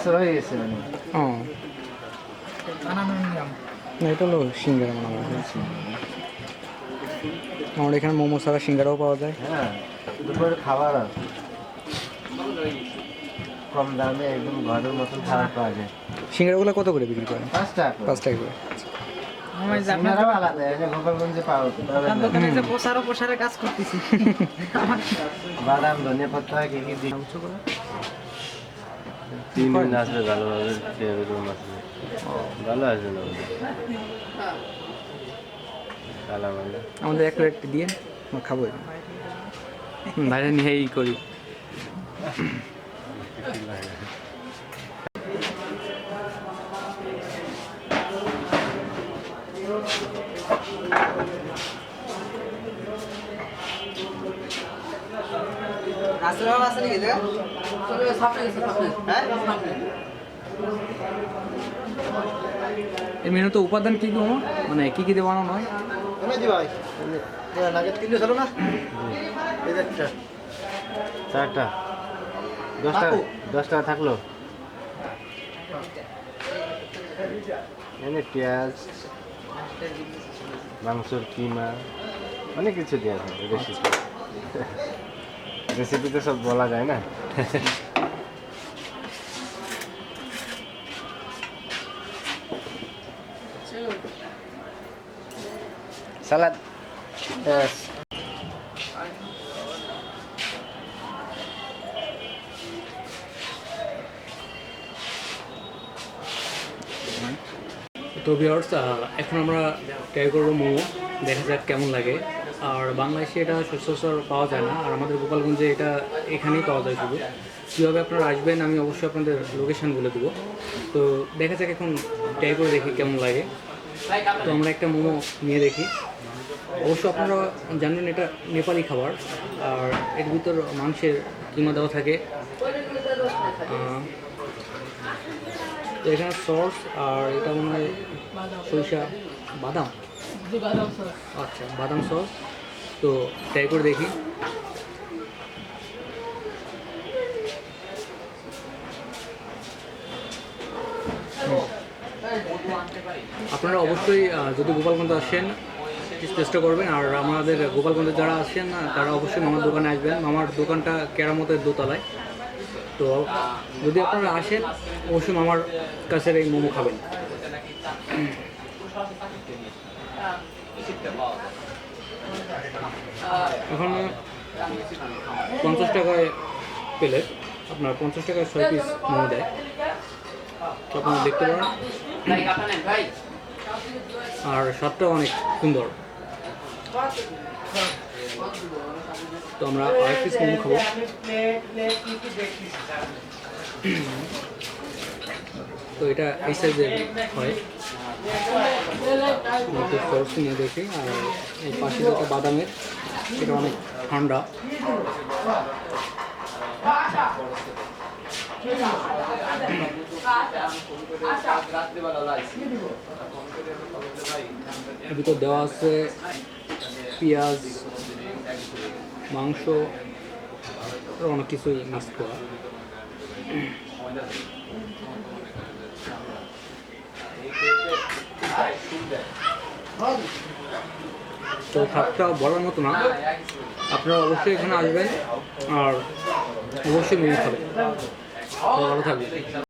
বছর হয়ে গেছে মানে। ও না, এটা হলো সিঙ্গারা মনে হয়। আমাদের এখানে মোমো ছাড়া সিঙ্গারাও পাওয়া যায়। হ্যাঁ, দুপুরের খাবার কম দামে একদম ঘরের মতন খাবার পাওয়া যায়। সিঙ্গারাগুলো কত করে বিক্রি করেন? 5 টাকা। 5 টাকা করে। সিঙ্গারাও আলাদা, এই যে গোপালগঞ্জে পাওয়া যায়। প্রসারে কাজ করতেছি। বাদাম, ধনিয়া পাতা কি কি দিই? তিন দিন আসলে ভালোভাবে এরকম আসলে ভালো আসবে না আমাদের এক প্লেট দিয়ে আমরা খাবো। বাইরে নিয়েই করি। এই মেনুতে উপাদান কি কি মানে কি কি দিয়ে বানানো হয়? চারটা 10 টাকা থাকলো। এনে পেঁয়াজ, মাংসর কিমা, অনেক কিছু দেওয়া হয় রেসিপি। রেসিপিতে সব বলা যায় না। সালাদ, তো ভিউয়ার্স, এখন আমরা ট্রাই করবো মোমো, দেখা যাক কেমন লাগে। আর বাংলাদেশে এটা সচরাচর পাওয়া যায় না, আর আমাদের গোপালগঞ্জে এটা এখানেই পাওয়া যায় শুধু। কীভাবে আপনারা আসবেন আমি অবশ্যই আপনাদের লোকেশান বলে দেবো। তো দেখা যাক এখন ট্রাই করে দেখি কেমন লাগে। তো আমরা একটা মোমো নিয়ে দেখি। অবশ্য আপনারা জানেন এটা নেপালি খাবার, আর এর ভিতর মাংসের কিমা দেওয়া থাকে। তো এখানে সস, আর এটা মনে হয় সরিষা বাদাম, আচ্ছা বাদাম সস। তো ট্রাই করে দেখি। আপনারা অবশ্যই যদি গোপালগঞ্জ আসেন চেষ্টা করবেন। আর আমাদের গোপালগঞ্জে যারা আসেন না তারা অবশ্যই মামার দোকানে আসবেন। মামার দোকানটা কেরামতের দোতলায়। তো যদি আপনারা আসেন অবশ্যই মামার কাছের এই মোমো খাবেন। এখন 50 টাকায় প্লেট, আপনার 50 টাকায় 6 পিস মোমো দেয়। তো আপনারা দেখতে পারেন, আর স্বাদটা অনেক সুন্দর। তো আমরা আরেক পিস মোমো খাবো। তো এটা এই সাইজের হয়। একটু সস নিয়ে দেখি। আর এই পাশে যেটা বাদামের, এটা অনেক ঠান্ডা। এর ভিতর দেওয়া আছে পেঁয়াজ, মাংস, অনেক কিছুই মিক্স করা। তো স্বাদটা বলার মতো না, আপনারা অবশ্যই এখানে আসবেন আর অবশ্যই মোমো খাবেন। ভালো থাকবেন।